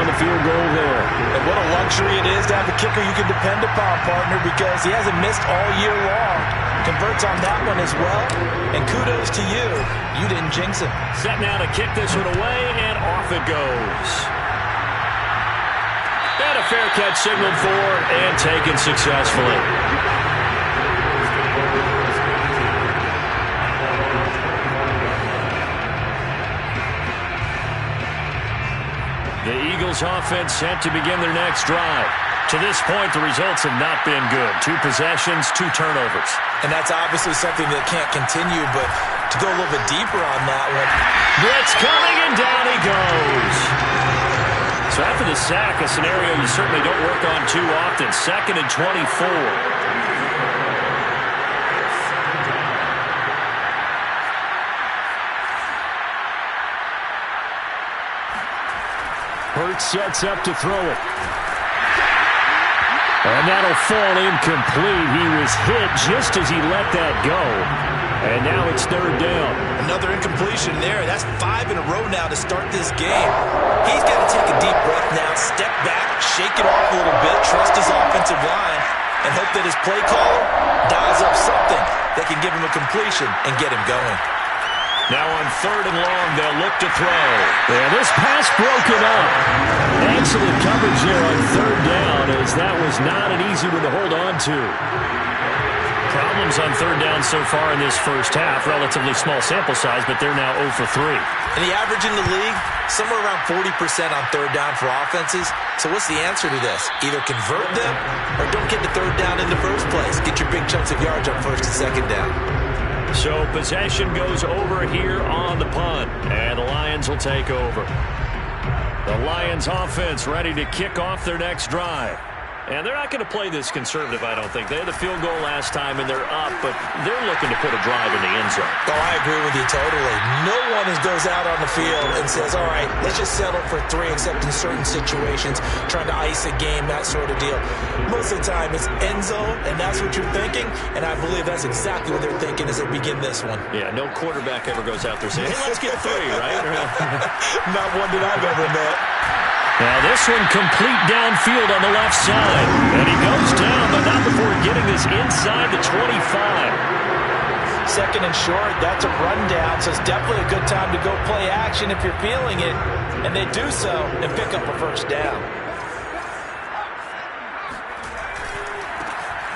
the field goal there. And what a luxury it is to have a kicker you can depend upon, partner, because he hasn't missed all year long. Converts on that one as well. And kudos to you. You didn't jinx him. Set now to kick this one away, and off it goes. And a fair catch signaled for and taken successfully. The Eagles offense set to begin their next drive. To this point, the results have not been good. 2 possessions, 2 turnovers. And that's obviously something that can't continue, but to go a little bit deeper on that one. Blitz coming, and down he goes. So after the sack, a scenario you certainly don't work on too often. 2nd and 24. Hurts sets up to throw it. And that'll fall incomplete. He was hit just as he let that go. And now it's 3rd down. Another incompletion there. That's 5 in a row now to start this game. He's got to take a deep breath now, step back, shake it off a little bit, trust his offensive line, and hope that his play caller dials up something that can give him a completion and get him going. Now on 3rd and long, they'll look to throw. And this pass broken up. Excellent coverage there on 3rd down, as that was not an easy one to hold on to. Problems on 3rd down so far in this first half. Relatively small sample size, but they're now 0 for 3. And the average in the league, somewhere around 40% on 3rd down for offenses. So what's the answer to this? Either convert them or don't get to 3rd down in the first place. Get your big chunks of yards on 1st and 2nd down. So possession goes over here on the punt, and the Lions will take over. The Lions offense ready to kick off their next drive. And they're not going to play this conservative, I don't think. They had the field goal last time, and they're up, but they're looking to put a drive in the end zone. Oh, I agree with you totally. No one goes out on the field and says, all right, let's just settle for 3, except in certain situations, trying to ice a game, that sort of deal. Most of the time, it's end zone, and that's what you're thinking, and I believe that's exactly what they're thinking as they begin this one. Yeah, no quarterback ever goes out there saying, hey, let's get 3, right? Not one that I've ever met. Now this one complete downfield on the left side. And he goes down, but not before getting this inside the 25. 2nd and short, that's a rundown, so it's definitely a good time to go play action if you're feeling it. And they do so and pick up a 1st down.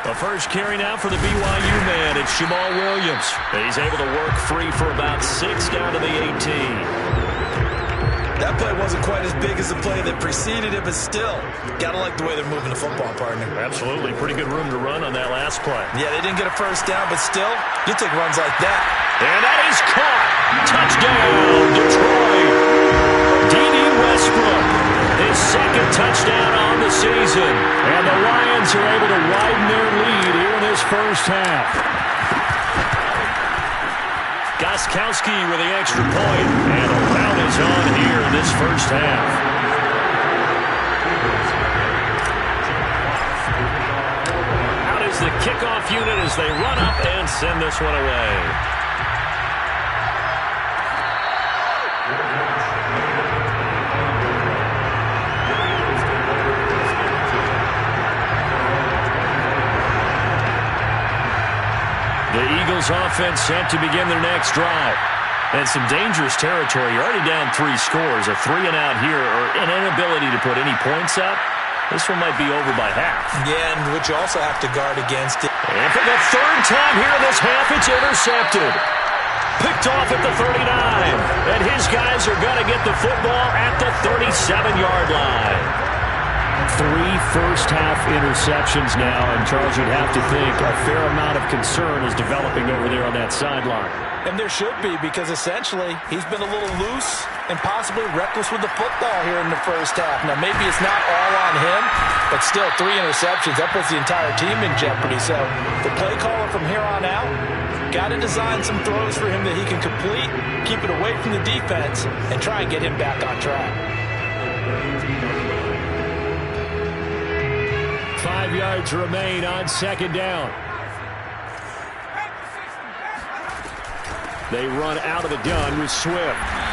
The first carry now for the BYU man. It's Jamal Williams. He's able to work free for about 6 down to the 18. That play wasn't quite as big as the play that preceded it, but still, gotta like the way they're moving the football, partner. Absolutely. Pretty good room to run on that last play. Yeah, they didn't get a 1st down, but still, you take runs like that. And that is caught. Touchdown, Detroit. D.D. Westbrook, his 2nd touchdown on the season. And the Lions are able to widen their lead here in this first half. Gostkowski with the extra point, and a rout is on here in this first half. Out is the kickoff unit as they run up and send this one away. The Eagles offense set to begin their next drive. And some dangerous territory. You're already down 3 scores. A 3-and-out here, or an inability to put any points up. This one might be over by half. Yeah, and what you also have to guard against it. And for the 3rd time here in this half, it's intercepted. Picked off at the 39. And his guys are going to get the football at the 37-yard line. 3 first-half interceptions now, and Charles, you'd have to think a fair amount of concern is developing over there on that sideline. And there should be, because essentially he's been a little loose and possibly reckless with the football here in the first half. Now, maybe it's not all on him, but still 3 interceptions. That puts the entire team in jeopardy. So the play caller from here on out got to design some throws for him that he can complete, keep it away from the defense, and try and get him back on track. 5 yards remain on 2nd down. They run out of the gun with Swift,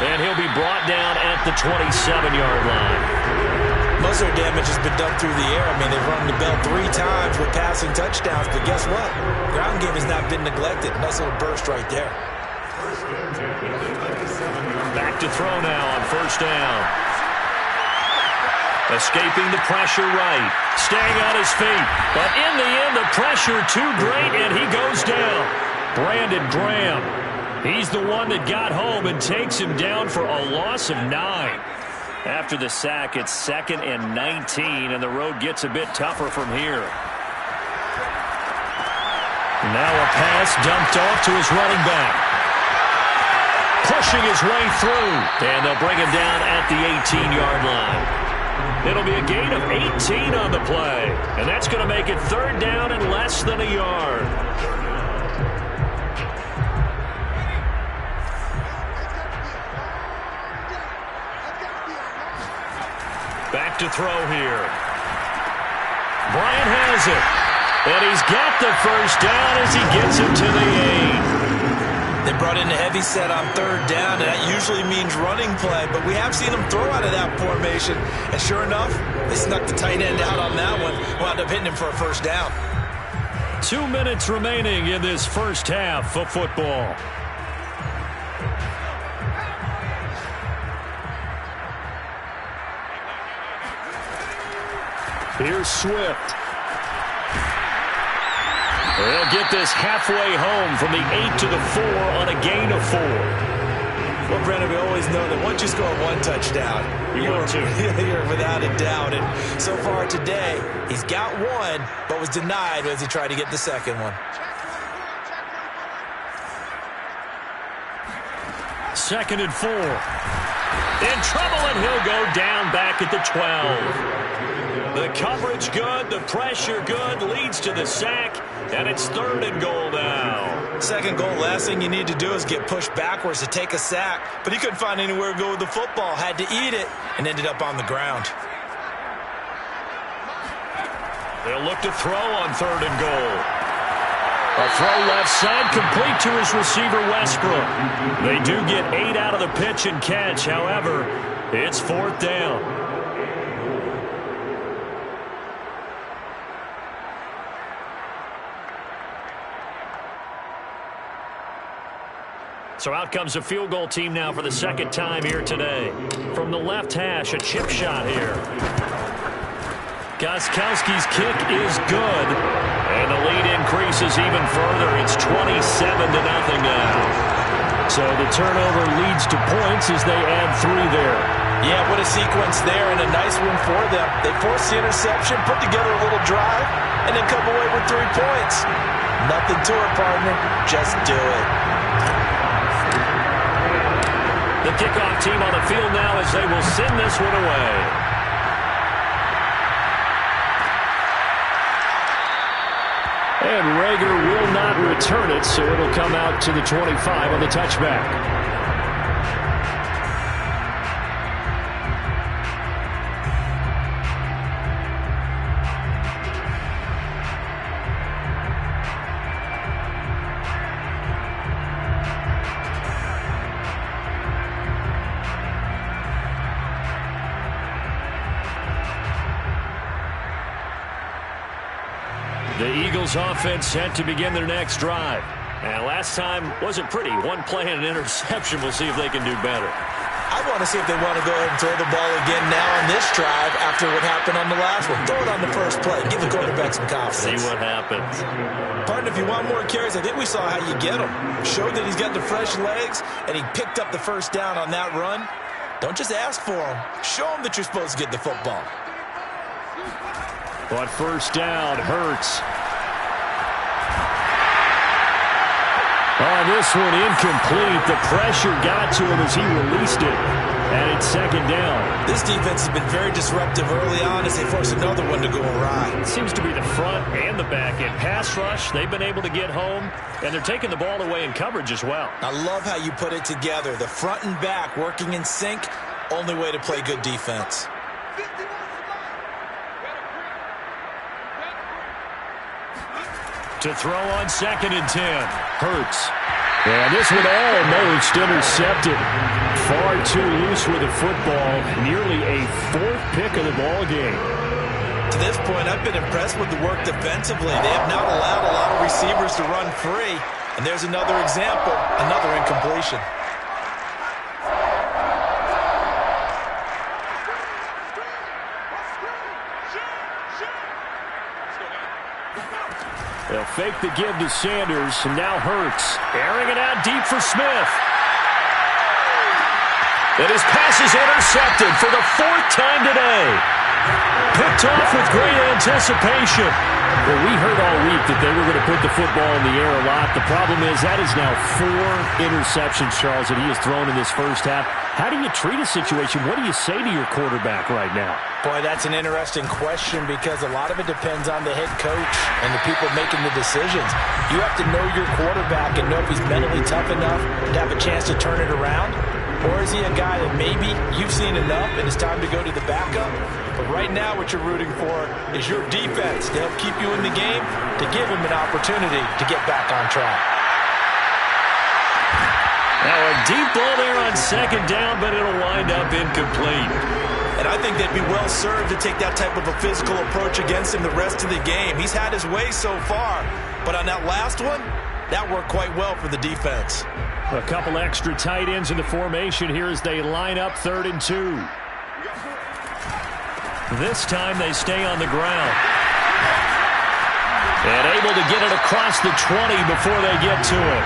and he'll be brought down at the 27-yard line. most of their damage has been done through the air. I mean, they've rung the bell 3 times with passing touchdowns, but guess what? Ground game has not been neglected. Nice little burst right there. Back to throw now on first down. Escaping the pressure right. Staying on his feet. But in the end, the pressure too great, and he goes down. Brandon Graham. He's the one that got home and takes him down for a loss of 9. After the sack, it's 2nd and 19, and the road gets a bit tougher from here. Now a pass dumped off to his running back. Pushing his way through, and they'll bring him down at the 18-yard line. It'll be a gain of 18 on the play, and that's going to make it 3rd down and less than a yard. Back to throw here. Bryant has it. And he's got the first down as he gets him to the 8. They brought in a heavy set on 3rd down, and that usually means running play. But we have seen them throw out of that formation. And sure enough, they snuck the tight end out on that one. Wound up hitting him for a first down. 2 minutes remaining in this first half of football. Here's Swift. They'll get this halfway home from the 8 to the 4 on a gain of 4. Well, Brandon, we always know that once you score 1 touchdown, you're without a doubt. And so far today, he's got 1, but was denied as he tried to get the second one. 2nd and 4. In trouble, and he'll go down back at the 12. The coverage good, the pressure good, leads to the sack, and it's 3rd and goal now. 2nd goal, last thing you need to do is get pushed backwards to take a sack. But he couldn't find anywhere to go with the football, had to eat it, and ended up on the ground. They'll look to throw on 3rd and goal. A throw left side, complete to his receiver, Westbrook. They do get 8 out of the pitch and catch. However, it's 4th down. So out comes a field goal team now for the 2nd time here today. From the left hash, a chip shot here. Gostkowski's kick is good. And the lead increases even further. It's 27-0 now. So the turnover leads to points as they add 3 there. Yeah, what a sequence there, and a nice one for them. They force the interception, put together a little drive, and then come away with 3 points. Nothing to it, partner. Just do it. The kickoff team on the field now as they will send this one away. And Rager will not return it, so it'll come out to the 25 on the touchback. The Eagles offense set to begin their next drive. And last time wasn't pretty. 1 play and an interception. We'll see if they can do better. I want to see if they want to go ahead and throw the ball again now on this drive after what happened on the last one. Throw it on the first play. Give the quarterback some confidence. See what happens. Partner, if you want more carries, I think we saw how you get him. Showed that he's got the fresh legs, and he picked up the first down on that run. Don't just ask for him. Show him that you're supposed to get the football. But first down, Hurts. Oh, this one incomplete. The pressure got to him as he released it. And it's 2nd down. This defense has been very disruptive early on as they force another one to go awry. It seems to be the front and the back end. Pass rush, they've been able to get home. And they're taking the ball away in coverage as well. I love how you put it together. The front and back working in sync. Only way to play good defense. To throw on 2nd and 10. Hurts. And this one almost intercepted. Far too loose with the football. Nearly a fourth pick of the ball game. To this point, I've been impressed with the work defensively. They have not allowed a lot of receivers to run free. And there's another example, another incompletion. They'll fake the give to Sanders, and now Hurts. Airing it out deep for Smith. And his pass is intercepted for the fourth time today. Picked off with great anticipation. Well, we heard all week that they were going to put the football in the air a lot. The problem is that is now 4 interceptions, Charles, that he has thrown in this first half. How do you treat a situation? What do you say to your quarterback right now? Boy, that's an interesting question because a lot of it depends on the head coach and the people making the decisions. You have to know your quarterback and know if he's mentally tough enough to have a chance to turn it around. Or is he a guy that maybe you've seen enough and it's time to go to the backup? But right now what you're rooting for is your defense to help keep you in the game, to give him an opportunity to get back on track. Now a deep ball there on second down, but it'll wind up incomplete. And I think they'd be well served to take that type of a physical approach against him the rest of the game. He's had his way so far, but on that last one, that worked quite well for the defense. A couple extra tight ends in the formation here as they line up 3rd and 2. This time they stay on the ground. And able to get it across the 20 before they get to it.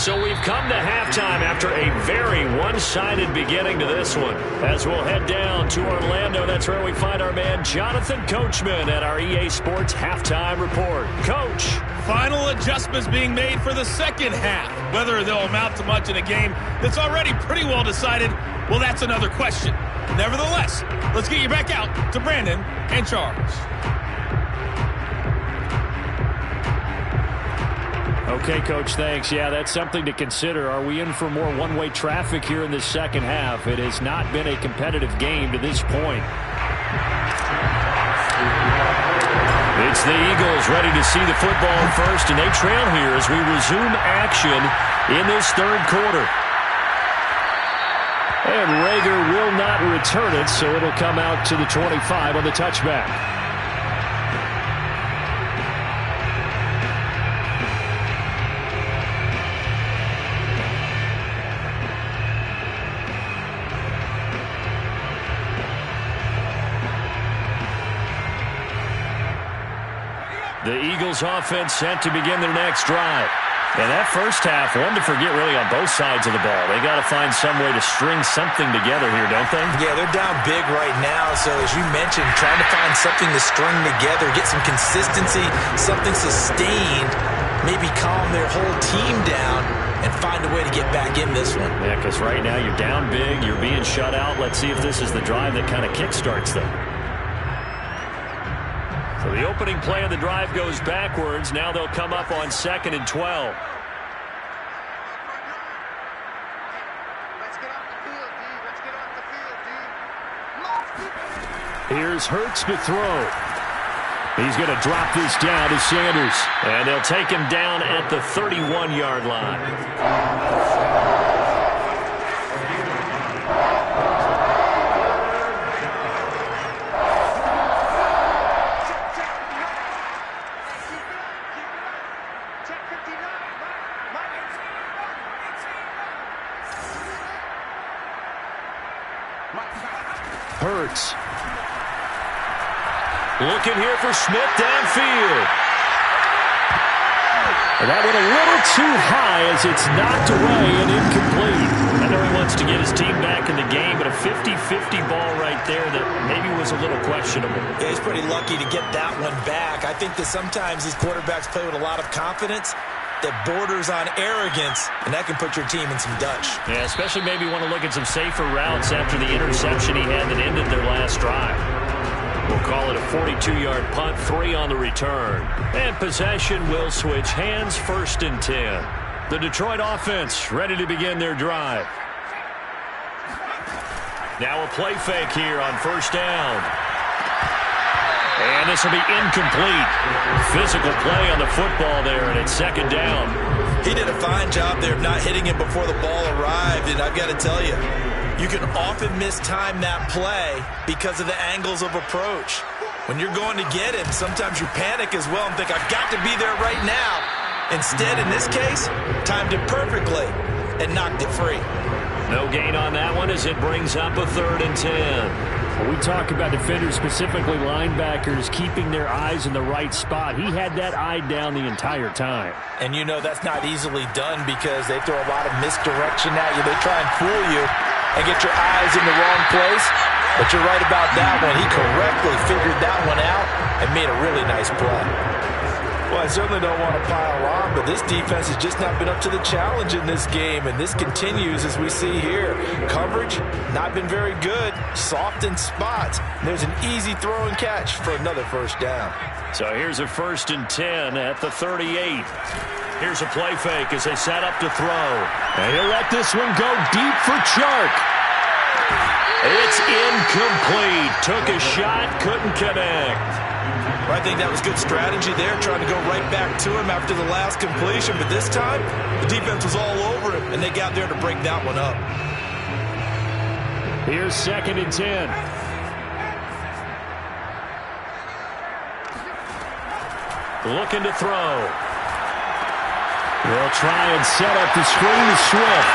So we've come to halftime after a very one-sided beginning to this one. As we'll head down to Orlando, that's where we find our man Jonathan Coachman at our EA Sports Halftime Report. Coach. Final adjustments being made for the second half. Whether they'll amount to much in a game that's already pretty well decided, well, that's another question. Nevertheless, let's get you back out to Brandon and Charles. Okay, Coach, thanks. Yeah, that's something to consider. Are we in for more one-way traffic here in the second half? It has not been a competitive game to this point. It's the Eagles ready to see the football first, and they trail here as we resume action in this third quarter. And Rager will not return it, so it'll come out to the 25 on the touchback. The Eagles offense set to begin their next drive. And that first half, one to forget really on both sides of the ball. They got to find some way to string something together here, don't they? Yeah, they're down big right now. So as you mentioned, trying to find something to string together, get some consistency, something sustained, maybe calm their whole team down and find a way to get back in this one. Yeah, because right now you're down big, you're being shut out. Let's see if this is the drive that kind of kickstarts them. So the opening play of the drive goes backwards. Now they'll come up on 2nd and 12. Here's Hurts to throw. He's going to drop this down to Sanders. And they'll take him down at the 31-yard line. Hurts. Looking here for Smith downfield. And that went a little too high as it's knocked away and incomplete. I know he wants to get his team back in the game, but a 50-50 ball right there that maybe was a little questionable. Yeah, he's pretty lucky to get that one back. I think that sometimes these quarterbacks play with a lot of confidence that borders on arrogance, and that can put your team in some Dutch. Yeah, especially maybe want to look at some safer routes after the interception he had that ended their last drive. We'll call it a 42-yard punt, 3 on the return. And possession will switch hands, 1st and 10. The Detroit offense ready to begin their drive. Now a play fake here on 1st down. And this will be incomplete. Physical play on the football there, and it's second down. He did a fine job there of not hitting him before the ball arrived, and I've got to tell you, you can often mistime that play because of the angles of approach. When you're going to get him, sometimes you panic as well and think, I've got to be there right now. Instead, in this case, timed it perfectly and knocked it free. No gain on that one as it brings up a 3rd and 10. We talk about defenders, specifically linebackers, keeping their eyes in the right spot. He had that eye down the entire time. And you know that's not easily done because they throw a lot of misdirection at you. They try and fool you and get your eyes in the wrong place. But you're right about that one. He correctly figured that one out and made a really nice play. Well, I certainly don't want to pile on, but this defense has just not been up to the challenge in this game, and this continues as we see here. Coverage, not been very good, soft in spots. There's an easy throw and catch for another first down. So here's a 1st and 10 at the 38. Here's a play fake as they set up to throw. And he'll let this one go deep for Chark. It's incomplete. Took a shot, couldn't connect. I think that was good strategy there, trying to go right back to him after the last completion. But this time, the defense was all over him, and they got there to break that one up. Here's 2nd and 10. Looking to throw. They'll try and set up the screen to Swift.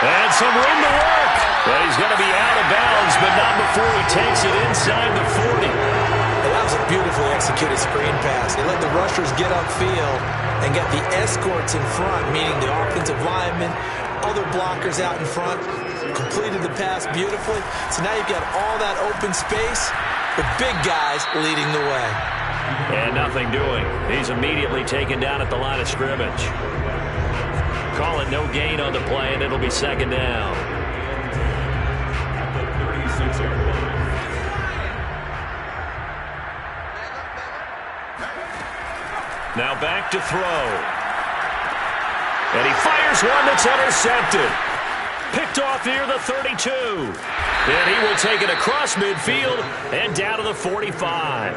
And some room to work. But he's going to be out of bounds, but not before he takes it inside the 40. That was a beautifully executed screen pass. They let the rushers get upfield and get the escorts in front, meaning the offensive linemen, other blockers out in front, completed the pass beautifully. So now you've got all that open space with big guys leading the way. And nothing doing. He's immediately taken down at the line of scrimmage. Call it no gain on the play, and it'll be 2nd down. Now back to throw. And he fires one that's intercepted. Picked off near the 32. And he will take it across midfield and down to the 45.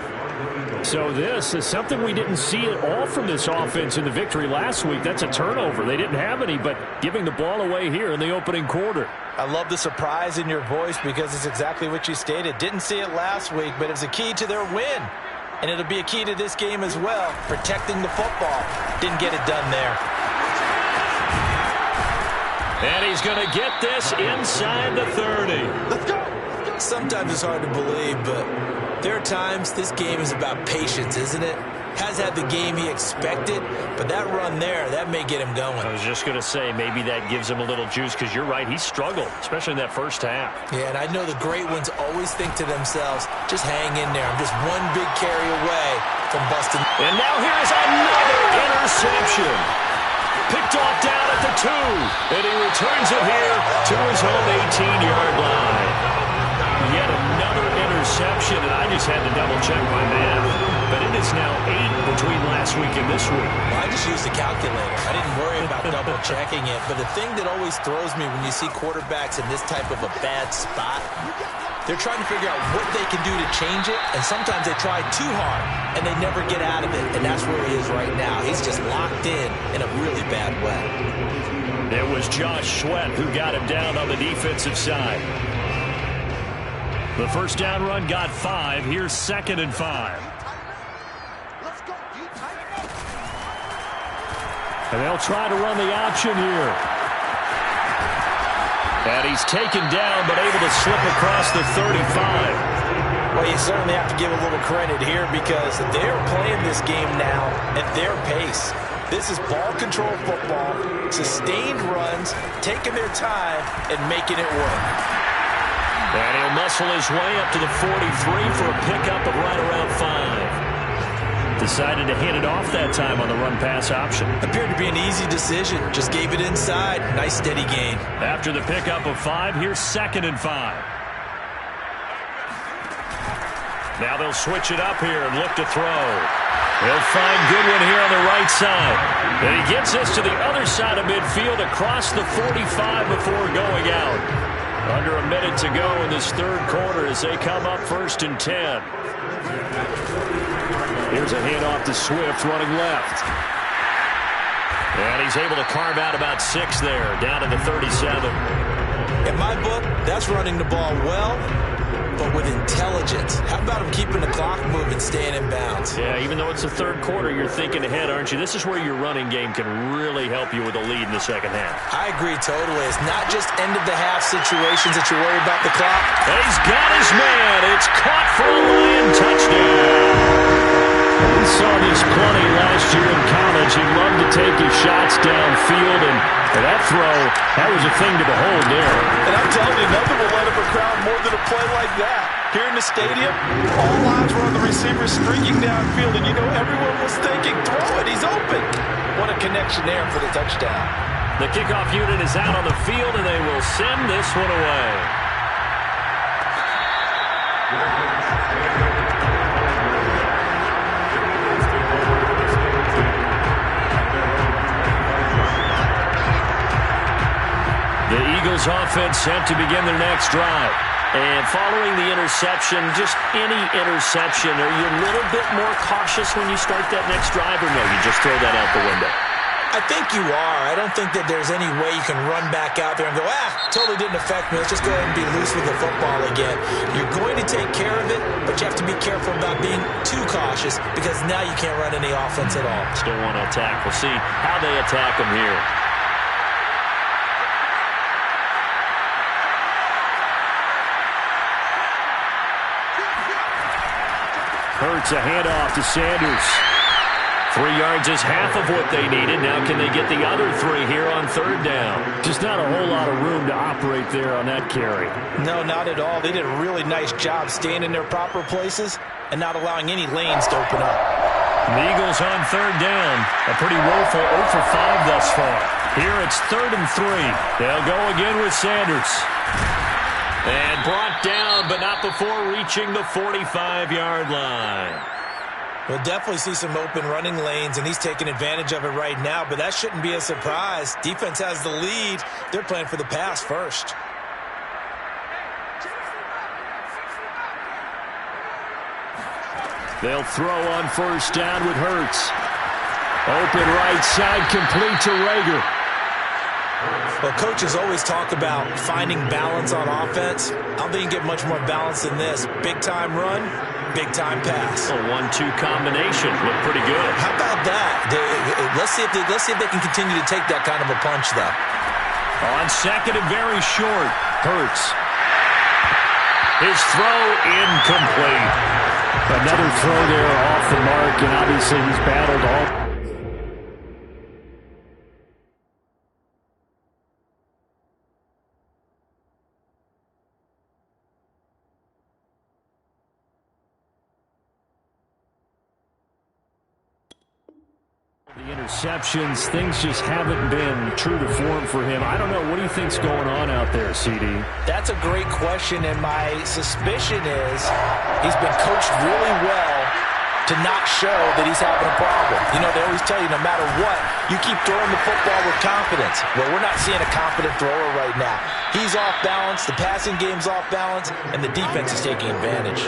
So this is something we didn't see at all from this offense in the victory last week. That's a turnover. They didn't have any, but giving the ball away here in the opening quarter. I love the surprise in your voice because it's exactly what you stated. Didn't see it last week, but it's a key to their win. And it'll be a key to this game as well, protecting the football. Didn't get it done there. And he's going to get this inside the 30. Let's go. Sometimes it's hard to believe, but there are times this game is about patience, isn't it? Has had the game he expected, but that run there, that may get him going. I was just going to say, maybe that gives him a little juice, because you're right, he struggled, especially in that first half. Yeah, and I know the great ones always think to themselves, just hang in there. I'm just one big carry away from busting. And now here is another interception. Picked off down at the 2, and he returns it here to his home 18-yard line. Yet another interception, and I just had to double-check my math. But it is now 8 between last week and this week. Well, I just used the calculator. I didn't worry about double-checking it. But the thing that always throws me when you see quarterbacks in this type of a bad spot, they're trying to figure out what they can do to change it, and sometimes they try too hard, and they never get out of it. And that's where he is right now. He's just locked in a really bad way. It was Josh Sweat who got him down on the defensive side. The first down run got 5. Here's 2nd and 5. And they'll try to run the option here. And he's taken down, but able to slip across the 35. Well, you certainly have to give a little credit here because they're playing this game now at their pace. This is ball control football, sustained runs, taking their time, and making it work. And he'll muscle his way up to the 43 for a pickup of right around 5. Decided to hit it off that time on the run-pass option. Appeared to be an easy decision. Just gave it inside. Nice steady gain. After the pickup of 5, here's 2nd and 5. Now they'll switch it up here and look to throw. He'll find Goodwin here on the right side. And he gets this to the other side of midfield across the 45 before going out. Under a minute to go in this third quarter as they come up 1st and 10. Here's a handoff to Swift running left. And he's able to carve out about 6 there, down to the 37. In my book, that's running the ball well, but with intelligence. How about him keeping the clock moving, staying in bounds? Yeah, even though it's the third quarter, you're thinking ahead, aren't you? This is where your running game can really help you with a lead in the second half. I agree totally. It's not just end-of-the-half situations that you worry about the clock. He's got his man. It's caught for a Lion touchdown. We saw this plenty last year in college. He loved to take his shots downfield, and that throw, that was a thing to behold there. And I'm telling you, nothing will let up a crowd more than a play like that. Here in the stadium, all eyes were on the receiver streaking downfield, and you know everyone was thinking, throw it, he's open. What a connection there for the touchdown. The kickoff unit is out on the field, and they will send this one away. The Eagles offense set to begin their next drive. And following the interception, just any interception, are you a little bit more cautious when you start that next drive, or no, you just throw that out the window? I think you are. I don't think that there's any way you can run back out there and go, totally didn't affect me. Let's just go ahead and be loose with the football again. You're going to take care of it, but you have to be careful about being too cautious because now you can't run any offense at all. Still want to attack. We'll see how they attack them here. Hurts a handoff to Sanders. 3 yards is half of what they needed. Now can they get the other 3 here on third down? Just not a whole lot of room to operate there on that carry. No, not at all. They did a really nice job staying in their proper places and not allowing any lanes to open up. The Eagles on third down. A pretty woeful 0 for 5 thus far. Here it's 3rd and 3. They'll go again with Sanders. And brought down, but not before reaching the 45-yard line. We'll definitely see some open running lanes, and he's taking advantage of it right now, but that shouldn't be a surprise. Defense has the lead. They're playing for the pass first. They'll throw on first down with Hurts. Open right side, complete to Rager. Well, coaches always talk about finding balance on offense. I don't think you get much more balance than this. Big-time run, big-time pass. A 1-2 combination. Look pretty good. How about that? Let's see if they can continue to take that kind of a punch, though. On second and very short, Hurts. His throw incomplete. Another throw there off the mark, and obviously he's battled all. The interceptions, things just haven't been true to form for him. I don't know. What do you think's going on out there, CD? That's a great question, and my suspicion is he's been coached really well to not show that he's having a problem. You know, they always tell you no matter what, you keep throwing the football with confidence. Well, we're not seeing a confident thrower right now. He's off balance, the passing game's off balance, and the defense is taking advantage.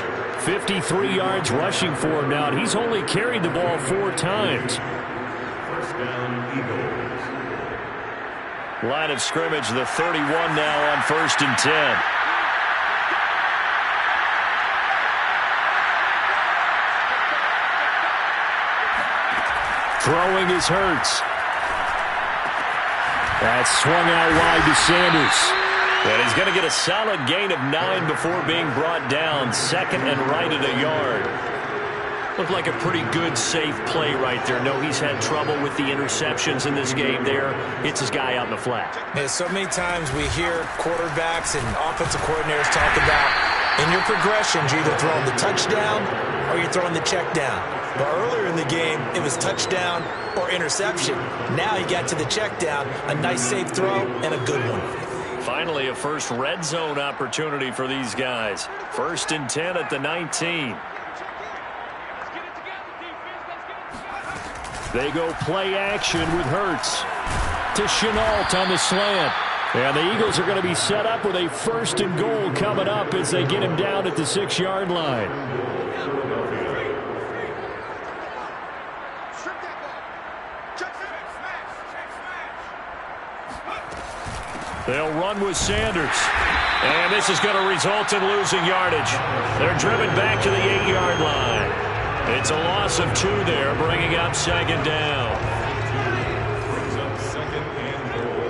53 yards rushing for him now, and he's only carried the ball 4 times. Line of scrimmage, the 31 now on 1st and 10. Throwing is Hurts. That's swung out wide to Sanders. And he's going to get a solid gain of 9 before being brought down. 2nd and right at a yard. Looked like a pretty good, safe play right there. No, he's had trouble with the interceptions in this game there. Hits his guy out in the flat. Yeah, so many times we hear quarterbacks and offensive coordinators talk about in your progressions, you're either throwing the touchdown or you're throwing the check down. But earlier in the game, it was touchdown or interception. Now he got to the check down, a nice safe throw, and a good one. Finally, a first red zone opportunity for these guys. 1st and 10 at the 19. They go play action with Hurts. To Chenault on the slant. And the Eagles are going to be set up with a 1st and goal coming up as they get him down at the 6-yard line. They'll run with Sanders. And this is going to result in losing yardage. They're driven back to the 8-yard line. It's a loss of 2 there, bringing up 2nd down. Brings up 2nd and goal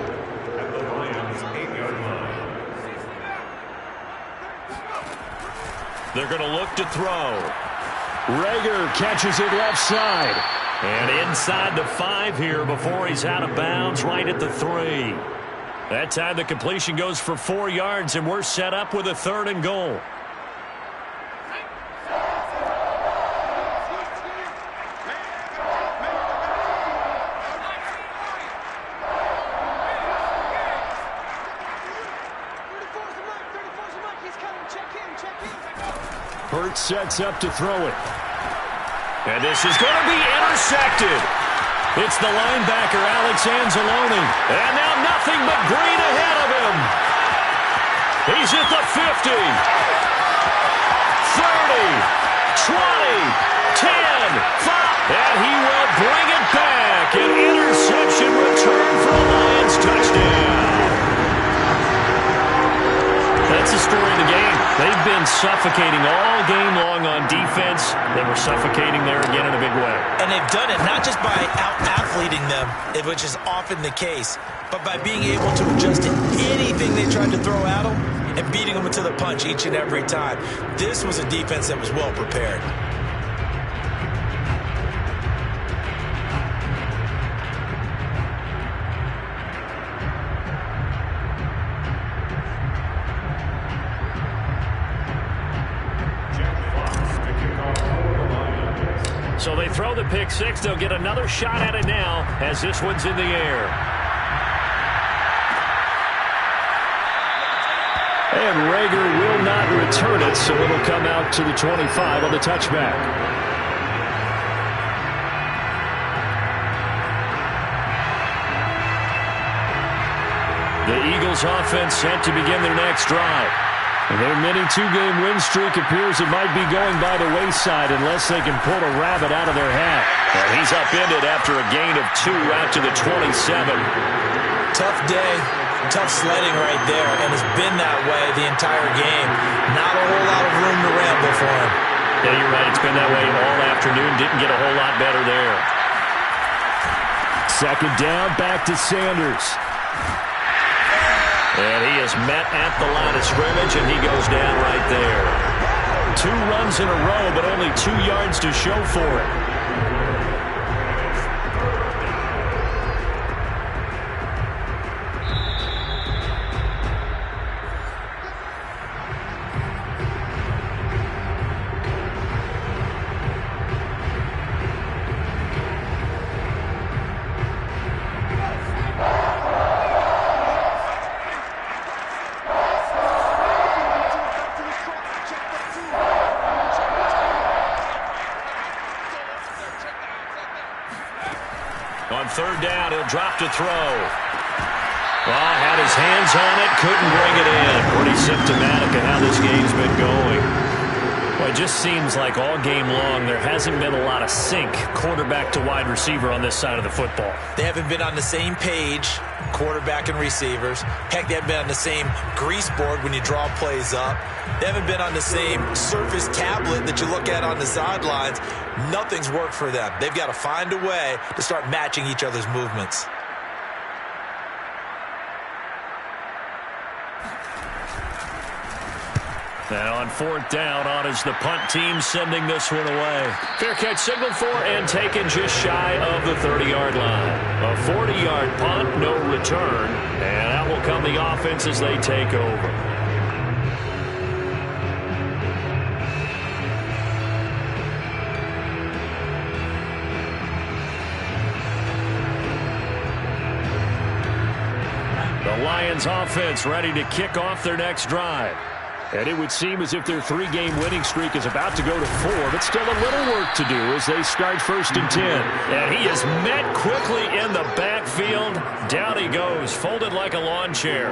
at the Lions' 8-yard line. They're going to look to throw. Reagor catches it left side. And inside the 5 here before he's out of bounds right at the 3. That time the completion goes for 4 yards, and we're set up with a 3rd and goal. Hurts sets up to throw it. And this is going to be intercepted. It's the linebacker, Alex Anzalone. And now nothing but green ahead of him. He's at the 50. 30. 20. 10. 5. And he will bring it back. An interception return for a Lions touchdown. That's the story of the game. They've been suffocating all game long on defense. They were suffocating there again in a big way. And they've done it not just by out-athleting them, which is often the case, but by being able to adjust to anything they tried to throw at them and beating them to the punch each and every time. This was a defense that was well prepared. So they throw the pick 6. They'll get another shot at it now as this one's in the air. And Reagor will not return it, so it'll come out to the 25 on the touchback. The Eagles offense set to begin their next drive. Their mini 2-game win streak appears it might be going by the wayside unless they can pull a rabbit out of their hat. And he's upended after a gain of 2 out to the 27. Tough day, tough sledding right there, and it's been that way the entire game. Not a whole lot of room to ramble for him. Yeah, you're right. It's been that way all afternoon. Didn't get a whole lot better there. 2nd down, back to Sanders. And he is met at the line of scrimmage, and he goes down right there. 2 runs in a row, but only 2 yards to show for it. On 3rd down, he'll drop to throw. Well, had his hands on it, couldn't bring it in. Pretty symptomatic of how this game's been going. Well, it just seems like all game long there hasn't been a lot of sync quarterback to wide receiver on this side of the football. They haven't been on the same page, quarterback and receivers. Heck, they haven't been on the same grease board when you draw plays up. They haven't been on the same Surface tablet that you look at on the sidelines. Nothing's worked for them. They've got to find a way to start matching each other's movements. And on 4th down, on is the punt team sending this one away. Fair catch signaled for and taken just shy of the 30-yard line. A 40-yard punt, no return. And out will come the offense as they take over. The Lions offense ready to kick off their next drive. And it would seem as if their 3-game winning streak is about to go to 4, but still a little work to do as they start 1st and 10. And he is met quickly in the backfield. midfield. Down he goes, folded like a lawn chair.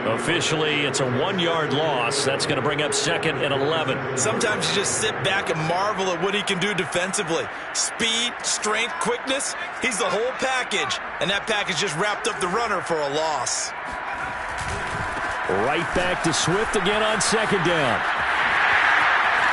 Officially, it's a 1-yard loss. That's going to bring up second and 11. Sometimes you just sit back and marvel at what he can do defensively. Speed, strength, quickness. He's the whole package. And that package just wrapped up the runner for a loss. Right back to Swift again on second down.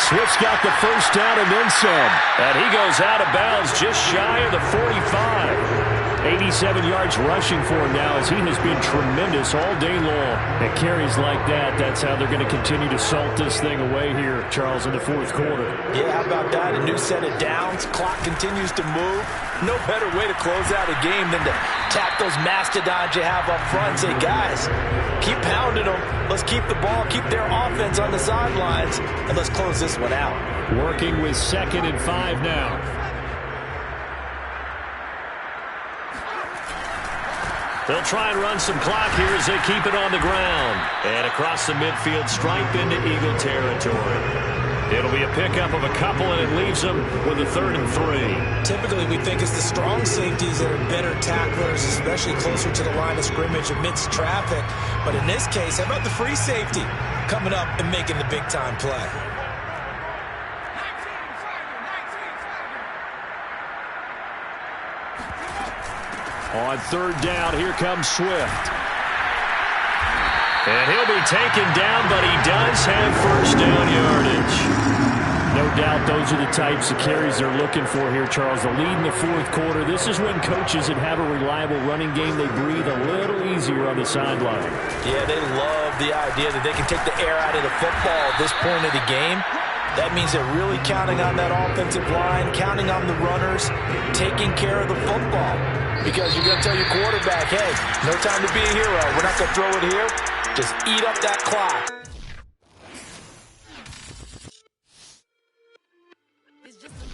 Swift's got the first down and then some. And he goes out of bounds just shy of the 45. 87 yards rushing for him now as he has been tremendous all day long. At carries like that, that's how they're going to continue to salt this thing away here, Charles, in the fourth quarter. Yeah, how about that? A new set of downs. Clock continues to move. No better way to close out a game than to tap those mastodons you have up front and say, guys, keep pounding them. Let's keep the ball, keep their offense on the sidelines, and let's close this one out. Working with 2nd and 5 now. They'll try and run some clock here as they keep it on the ground. And across the midfield stripe into Eagle territory. It'll be a pickup of a couple, and it leaves them with a 3rd and 3. Typically, we think it's the strong safeties that are better tacklers, especially closer to the line of scrimmage amidst traffic. But in this case, how about the free safety coming up and making the big-time play? On 3rd down, here comes Swift. And he'll be taken down, but he does have first down yardage. No doubt those are the types of carries they're looking for here, Charles. The lead in the fourth quarter. This is when coaches that have a reliable running game, they breathe a little easier on the sideline. Yeah, they love the idea that they can take the air out of the football at this point of the game. That means they're really counting on that offensive line, counting on the runners, taking care of the football. Because you're going to tell your quarterback, hey, no time to be a hero. We're not going to throw it here. Just eat up that clock.